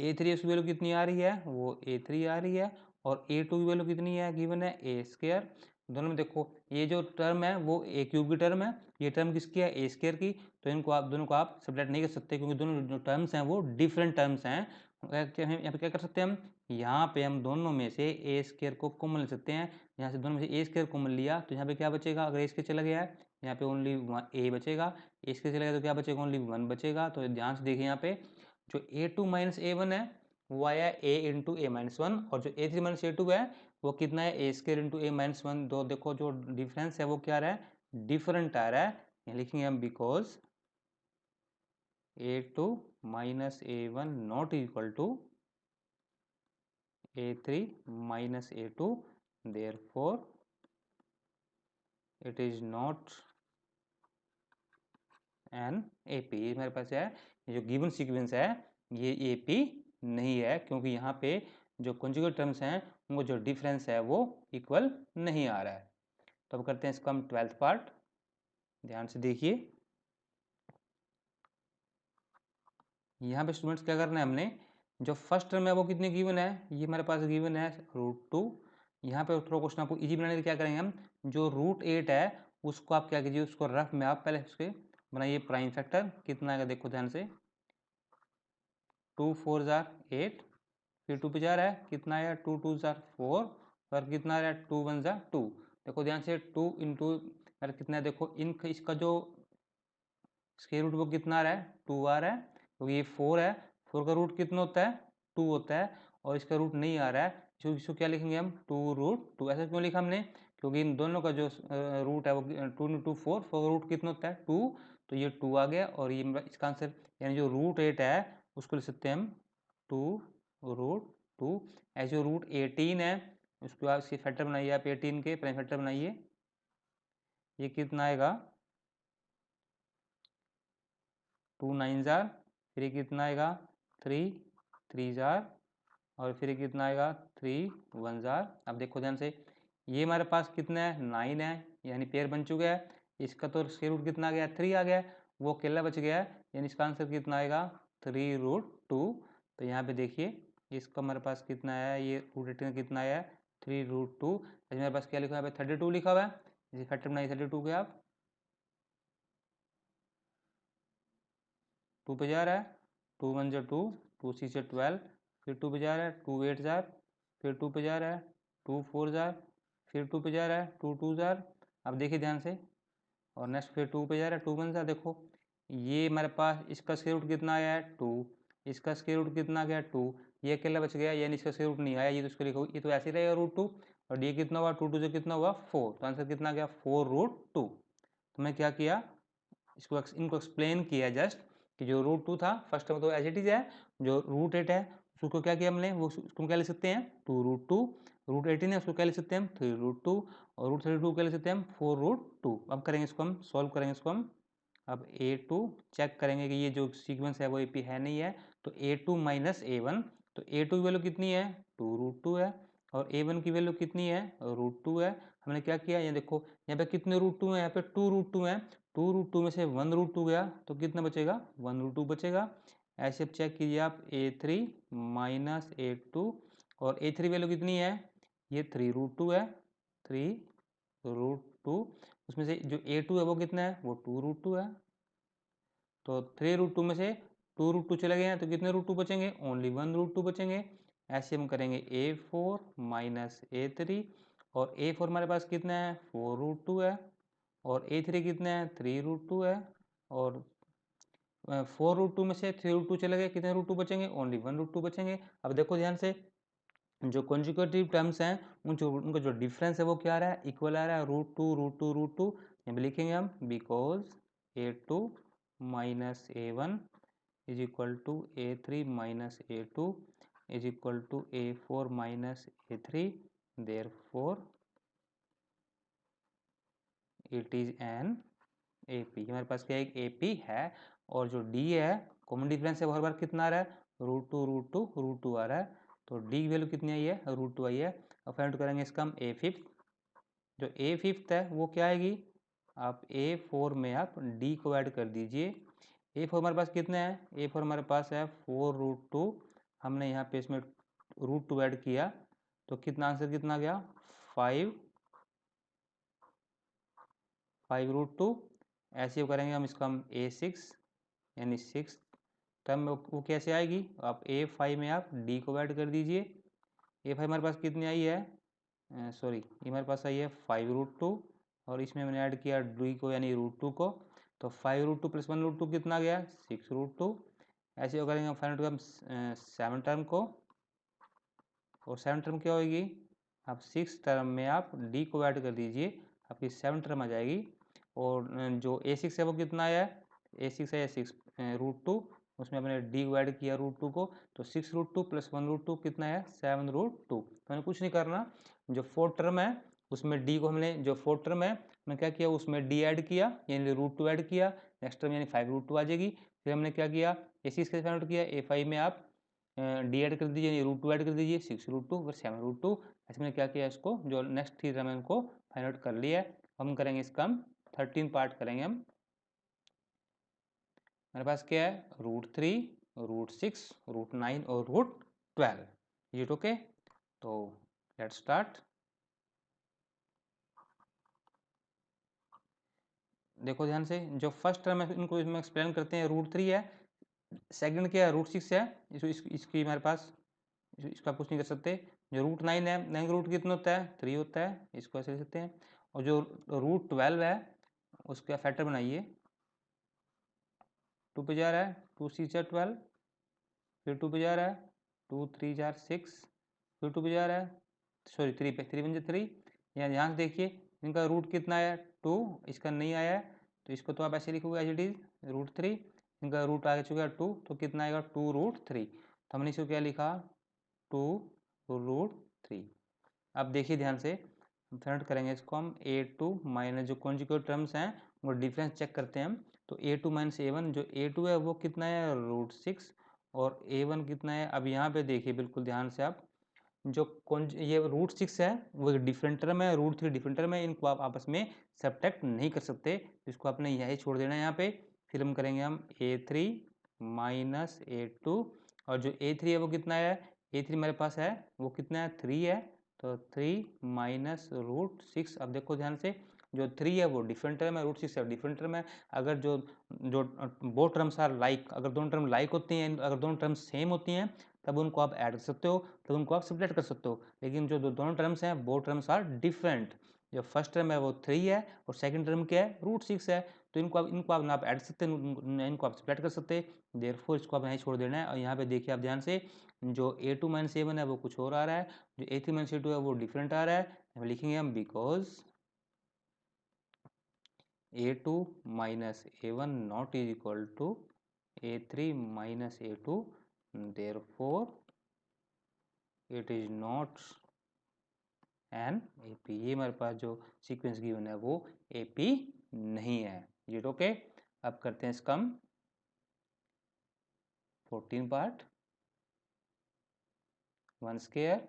A3 उसकी वैल्यू कितनी आ रही है, वो A3 आ रही है, और ए टू की वैल्यू कितनी है, गिवन है ए स्क्वायर। दोनों में देखो ये जो टर्म है वो ए क्यूब की टर्म है, ये टर्म किसकी है, ए स्क्वायर की। तो इनको आप दोनों को आप सब्ट्रैक्ट नहीं कर सकते क्योंकि दोनों जो टर्म्स हैं वो डिफरेंट टर्म्स हैं। यहाँ पे क्या कर सकते हैं हम, यहाँ पे हम दोनों में से ए स्क्वायर को कॉमन ले सकते हैं। यहाँ से दोनों में से ए स्क्वायर कॉमन लिया तो यहाँ पे क्या बचेगा, अगर ए स्क्वायर चला गया है यहाँ पे ओनली ए बचेगा, ए स्क्वायर चला गया तो क्या बचेगा, ओनली 1 बचेगा। तो ध्यान से देखिए यहाँ पे जो ए टू माइनस ए वन है वो आया ए इंटू ए माइनस वन, और जो ए थ्री माइनस ए टू है वो कितना है, ए स्क्वायर इंटू ए माइनस वन। दो देखो जो डिफरेंस है वो क्या आ रहा है, डिफरेंट आ रहा है। यहाँ लिखेंगे हम because A two minus A one not equal to A three minus A two, therefore it is not an AP. ये मेरे पास है, ये जो गिवन सीक्वेंस है ये एपी नहीं है क्योंकि यहाँ पे जो कॉन्जुगेट टर्म्स हैं उनको जो डिफरेंस है वो इक्वल नहीं आ रहा है। तो अब करते हैं इसका हम 12th पार्ट, ध्यान से देखिए। यहाँ पे स्टूडेंट्स क्या करना है, हमने जो फर्स्ट टर्म है वो कितनी गिवन है, ये हमारे पास गिवन है √2। यहाँ पे थोड़ा क्वेश्चन आपको इजी बनाने के लिए क्या करेंगे हम, जो √8 है उसको आप क्या कीजिए, उसको रफ में आप पहले उसके बनाइए प्राइम फैक्टर। कितना आएगा देखो ध्यान से, 2 4 जार 8, फिर 2 पे जा रहा है कितना आया, 2 2 जार 4, और कितना आ रहा है 2 1 जार 2। देखो ध्यान से 2 इंटू कितना है, देखो इन इसका जो स्क्वायर रूट वो कितना आ रहा है, 2 आ रहा है क्योंकि ये 4 है, 4 का रूट कितना होता है, 2 होता है, और इसका रूट नहीं आ रहा है जो इसको क्या लिखेंगे हम, 2√2। ऐसा क्यों लिखा हमने, क्योंकि इन दोनों का जो रूट है वो 2 इंटू 4, 4 का रूट कितना होता है 2, तो ये 2 आ गया। और ये इसका आंसर यानी जो √8 है उसको लिख सकते हैं हम 2√2। ऐसे जो √18 है उसके बाद इसके फैक्टर बनाइए आप, 18 के प्राइम फैक्टर बनाइए, ये कितना आएगा 2 9 जार, फिर ये कितना आएगा 3 3 जार, और फिर ये कितना आएगा 3 1 जार। अब देखो ध्यान से ये हमारे पास कितना है 9 है, यानी पेयर बन चुका है। इसका तो स्क्वायर रूट कितना आ गया 3 आ गया, वो अकेला बच गया है, यानी इसका आंसर कितना आएगा 3√2। तो यहाँ पे देखिए इसका हमारे पास कितना है, ये √18 कितना आया है 3√2। मेरे पास क्या लिखा है, यहाँ पे 32 लिखा हुआ है, इसे फैक्टर बनाइए 32 के आप, 2 पे जा रहा है 2 1 जा 2, 2 6 जा 12, फिर 2 पे जा रहा है 2 8 जार, फिर 2 पे जा रहा है 2 4 जार, फिर 2 पे जा रहा है 2 2 जार। अब देखिए ध्यान से, और नेक्स्ट फिर 2 पे जा रहा है 2 1 जार। देखो ये हमारे पास इसका स्क्वायर रूट कितना आया है 2, इसका स्क्वायर रूट कितना आ गया 2, ये अकेला बच गया, यानी इसका स्क्वायर रूट नहीं आया, ये तो इसको लिखो, ये तो ऐसे ही रहेगा √2, और ये कितना हुआ 2 2 से कितना हुआ 4, तो आंसर कितना आ गया 4√2। तो मैं क्या किया, इसको इनको एक्सप्लेन किया जस्ट कि जो √2 था फर्स्ट टर्म तो एज इट इज है, जो √8 है उसको क्या किया हमने, वो उसको क्या लिख सकते हैं 2√2, √18 है उसको क्या लिख सकते हैं हम 3√2, और √32 क्या लिख सकते हैं हम 4√2। अब करेंगे इसको हम सॉल्व करेंगे इसको हम। अब A2 चेक करेंगे कि ये जो सीक्वेंस है वो AP है नहीं है, तो A2 माइनस A1, तो A2 की वैल्यू कितनी है 2√2 है, और A1 की वैल्यू कितनी है √2 है। हमने क्या किया, ये देखो यहाँ पे कितने √2 है, यहाँ पे 2√2 है, 2√2 में से 1√2 गया तो कितना बचेगा 1√2 बचेगा। ऐसे अब चेक कीजिए आप A3 माइनस A2, और A3 वैल्यू कितनी है, ये 3√2 है, 3√2, उसमें से जो A2 है वो कितना है, वो 2√2 है, तो 3√2 में से 2√2 चले गए हैं तो कितने √2 बचेंगे, ओनली 1√2 बचेंगे। ऐसे हम करेंगे A4 माइनस A3, और A4 हमारे पास कितना है 4√2 है, और A3 कितना है 3√2 है, और 4√2 में से 3√2 चले गए, कितने √2 बचेंगे, ओनली 1√2 बचेंगे। अब देखो ध्यान से जो कॉन्जुगेटिव टर्म्स हैं उनका जो डिफरेंस है वो क्या आ रहा है, इक्वल आ रहा है √2 यहाँ पे लिखेंगे हम because A2 minus A1 is equal to A3 minus A2 is equal to A4 minus A3, therefore it is an AP। हमारे पास क्या एक AP है, और जो D है कॉमन डिफरेंस है वो हर बार कितना आ रहा है √2 आ रहा है, तो D की वैल्यू कितनी आई है √2 आई है। अब फाइंड करेंगे इसका हम A5, जो A5 है वो क्या आएगी, आप A4 में आप D को ऐड कर दीजिए। A4 हमारे पास कितना है, A4 हमारे पास है 4√2, हमने यहाँ पे इसमें √2 ऐड किया तो कितना आंसर कितना गया 5 5√2। ऐसे करेंगे हम इसका हम A6 यानी 6 टर्म में वो कैसे आएगी, आप A5 में आप D को ऐड कर दीजिए। A5 हमारे पास कितनी आई है, सॉरी ये हमारे पास आई है 5√2 और इसमें मैंने ऐड किया D को यानी √2 को, तो 5√2 प्लस 1√2 कितना गया 6√2। ऐसे हो करेंगे हम फाइनल हम 7 टर्म को, और 7 टर्म क्या होगी, आप 6 टर्म में आप D को ऐड कर दीजिए, आपकी 7 टर्म आ जाएगी। और जो A6 है वो कितना आया है, A6 है 6√2, उसमें अपने D को ऐड किया √2 को, तो 6√2 प्लस 1√2 कितना है 7√2। तो हमें कुछ नहीं करना, जो 4 टर्म है उसमें D को हमने, जो 4 टर्म है हमने क्या किया उसमें D ऐड किया यानी √2 ऐड किया, नेक्स्ट टर्म यानी 5√2 आ जाएगी। फिर हमने क्या किया A6 के फाइंड आउट किया, A5 में आप D ऐड कर दीजिए यानी √2 ऐड कर दीजिए 6√2 फिर 7√2। ऐसे में क्या किया इसको जो नेक्स्ट थ्री टर्म है उनको फाइंड आउट कर लिया है। हम करेंगे इसका हम 13 पार्ट करेंगे हम। मेरे पास क्या है √3 √6 √9 और √12। इज इट ओके, तो लेट्स स्टार्ट। देखो ध्यान से, जो फर्स्ट टर्म है इनको इसमें एक्सप्लेन करते हैं, √3 है, सेकंड क्या है √6 है, इसकी हमारे पास इसका कुछ नहीं कर सकते। जो √9 है, 9 का रूट कितना होता है 3 होता है, इसको ऐसे लिख सकते हैं। और जो √12 है उसका फैक्टर बनाइए, 2 पे जा रहा है 2 6 12, फिर 2 पे जा रहा है 2 3 4 6, फिर 2 पे जा रहा है, सॉरी 3 पे, 3 1 3। यहाँ ध्यान से देखिए इनका रूट कितना आया 2, इसका नहीं आया है तो इसको तो आप ऐसे लिखोगे एज इट इज √3। इनका रूट आ चुका है 2 तो कितना आएगा 2√3। तो हमने इसको क्या लिखा 2√3। अब देखिए ध्यान से फाइंड करेंगे इसको हम A2 माइनस जो कॉन्जुगेट टर्म्स हैं वो डिफरेंस चेक करते हैं हम। तो A2 माइनस A1, जो A2 है वो कितना है √6 और A1 कितना है। अब यहाँ पे देखिए बिल्कुल ध्यान से आप, जो ये √6 है वो एक डिफरेंट टर्म है, √3 डिफरेंट टर्म है, इनको आप आपस में सब्ट्रैक्ट नहीं कर सकते, इसको आपने यही छोड़ देना है यहाँ पे। फिर हम करेंगे हम A3 माइनस A2, और जो A3 है वो कितना है, A3 मेरे पास है वो कितना है 3 है, तो 3 माइनस √6। अब देखो ध्यान से, जो 3 है वो डिफरेंट टर्म है, √6 है डिफरेंट टर्म है। अगर जो जो वो टर्म्स आर लाइक, अगर दोनों टर्म लाइक होती हैं, अगर दोनों टर्म सेम होती हैं तब उनको आप ऐड कर सकते हो, तब उनको आप सब्ट्रैक्ट कर सकते हो। लेकिन जो दोनों टर्म्स हैं वो टर्म्स आर डिफरेंट, जो फर्स्ट टर्म है वो 3 है और सेकंड टर्म क्या है √6 है, तो इनको आप ना आप ऐड कर सकते हैं, इनको आप सब्ट्रैक्ट कर सकते हैं। देयरफॉर इसको आप नहीं छोड़ देना है। और यहाँ पे देखिए आप ध्यान से, जो A2 माइनस A1 है वो कुछ और आ रहा है, जो A3 माइनस A2 है वो डिफरेंट आ रहा है। यहाँ लिखेंगे हम because A2 minus A1 not is equal to A3 minus A2, therefore it is not an AP। ये हमारे पास जो सीक्वेंस गिवन है वो AP नहीं है। ये ओके, अब करते हैं इसका हम 14 पार्ट, 1 स्क्वायर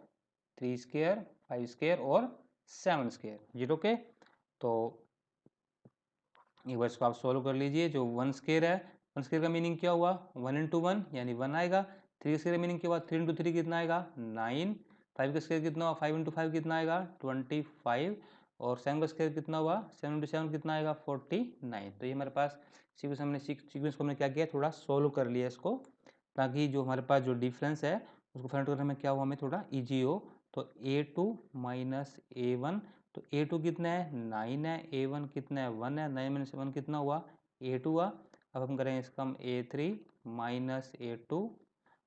3 स्क्वायर 5 स्क्वायर और 7 स्क्वायर। ये ओके, तो एक बार इसको आप सोल्व कर लीजिए। जो 1 स्क्वायर है, 1 स्क्वायर का मीनिंग क्या हुआ 1 इंटू 1 यानी 1 आएगा। 3 स्क्वायर का मीनिंग क्या हुआ 3 इंटू 3 कितना आएगा 9। 5 का स्क्वायर कितना हुआ 5 इंटू 5 कितना आएगा 25। और 7 का स्क्वायर कितना हुआ 7 इंटू 7 कितना आएगा 49। तो ये हमारे पास सीक्वेंस को हमने क्या किया थोड़ा सोल्व कर लिया इसको, ताकि जो हमारे पास जो डिफरेंस है उसको फाइंड करने में क्या हुआ हमें थोड़ा ईजी हो। तो A2 माइनस A1, तो A2 कितना है 9 है, A1 कितना है 1 है, 9 माइनस 1 कितना हुआ 8 हुआ। अब हम करेंगे इसका हम A3 माइनस A2,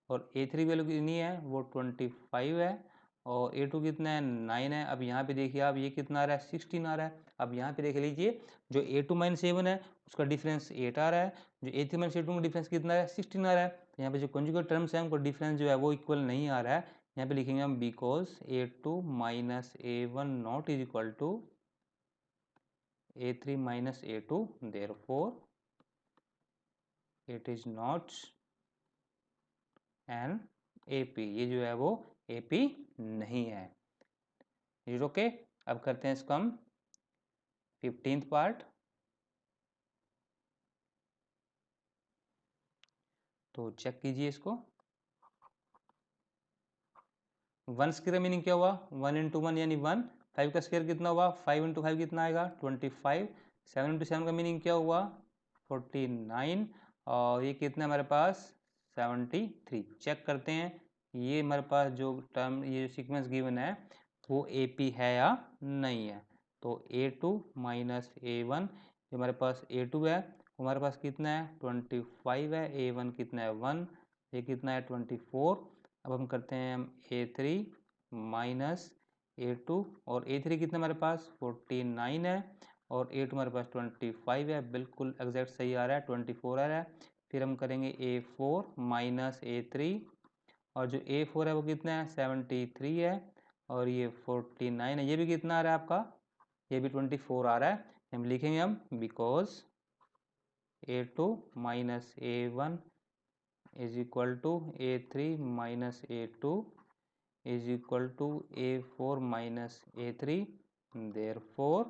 और A3 वैल्यू कितनी है वो 25 है, और A2 कितना है 9 है। अब यहाँ पे देखिए आप ये कितना आ रहा है 16 आ रहा है। अब यहाँ पे देख लीजिए जो A2 माइनस A1 है उसका डिफरेंस 8 आ रहा है, जो A3 माइनस A2 का डिफरेंस कितना है 16 आ रहा है। तो यहाँ पे जो कॉन्जुगेट टर्म्स हैं उनका डिफरेंस जो है वो इक्वल नहीं आ रहा है। यहाँ पे लिखेंगे हम because A2 minus A1 not is equal to A3 minus A2, therefore it is not an AP। ये जो है वो AP नहीं है। इज ओके, अब करते हैं इसका हम 15th पार्ट। तो चेक कीजिए इसको, 1 स्क्वायर मीनिंग क्या हुआ, 1 इंटू 1 यानी 1, 5 का स्क्वायर कितना हुआ, 5 इंटू 5 कितना आएगा 25, 7 इंटू 7 का मीनिंग क्या हुआ 49, और ये कितना हमारे पास 73। चेक करते हैं ये हमारे पास जो टर्म, ये सीक्वेंस गिवन है वो AP है या नहीं है। तो A2 माइनस A1, जो हमारे पास A2 है हमारे पास कितना है 25 है, A1 कितना है 1, ये कितना है 24। अब हम करते हैं A3 माइनस A2, और A3 कितना हमारे पास 49 है, और A2 हमारे पास 25 है, बिल्कुल एग्जैक्ट सही आ रहा है, 24 आ रहा है। फिर हम करेंगे A4 माइनस A3, और जो A4 है वो कितना है 73 है, और ये 49 है, ये भी कितना आ रहा है आपका, ये भी 24 आ रहा है। हम लिखेंगे हम because A2 minus A1 is equal to A3 minus A2 is equal to A4 minus A3, therefore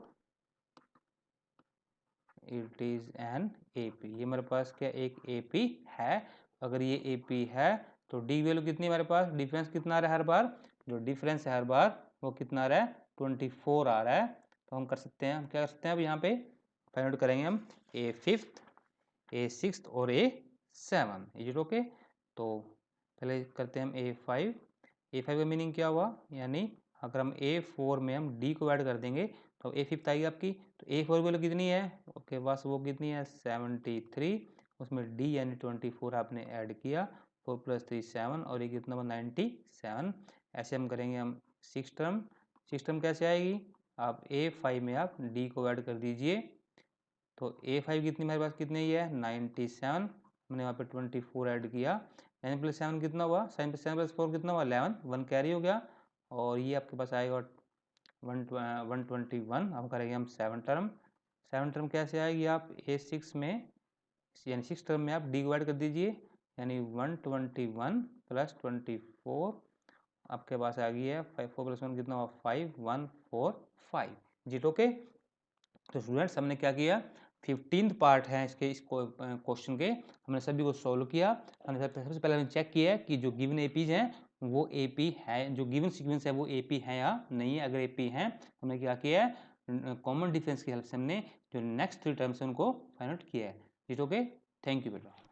it is an AP। ये हमारे पास क्या एक AP है। अगर ये AP है तो D वैल्यू कितनी हमारे पास, डिफरेंस कितना आ रहा है हर बार, जो डिफरेंस है हर बार वो कितना आ रहा है 24 आ रहा है। तो हम कर सकते हैं, हम क्या कर सकते हैं अब यहाँ पे फाइंड आउट करेंगे हम A5th, A6th और A7। Is it okay. तो पहले करते हैं हम A5 का मीनिंग क्या हुआ, यानी अगर हम A4 में हम D को ऐड कर देंगे तो A5 आएगी आपकी। तो A4 वैल्यू कितनी है, ओके बस वो कितनी है 73, उसमें D यानी 24 आपने ऐड किया, 4 + 3 7, और ये कितना 97। ऐसे हम करेंगे हम सिक्स टर्म कैसे आएगी, आप A5 में आप D को ऐड कर दीजिए। तो A5 कितनी मेरे पास कितनी है 97, हमने वहाँ पे 24 ऐड किया, 9 + 7 कितना हुआ, 7 + 4 कितना हुआ 11, 1 कैरी हो गया, और ये आपके पास आएगा 121। अब करेंगे हम 7 टर्म कैसे आएगी, आप A6 में यानी 6 टर्म में आप D को ऐड कर दीजिए, यानी 121 + 24 आपके पास आ गई है 4 + 1 कितना हुआ 5, 145। जी ओके। तो स्टूडेंट्स हमने क्या किया, 15th पार्ट है इसके, इस क्वेश्चन के हमने सभी को सॉल्व किया। हमने सबसे पहले हमने चेक किया है कि जो गिवन एपीज हैं वो एपी है, जो गिवन सीक्वेंस है वो एपी है या नहीं है। अगर एपी है हमने क्या किया है, कॉमन डिफरेंस की हेल्प से हमने जो नेक्स्ट 3 टर्म्स है उनको फाइंड आउट किया है। It okay. थैंक यू बेटा।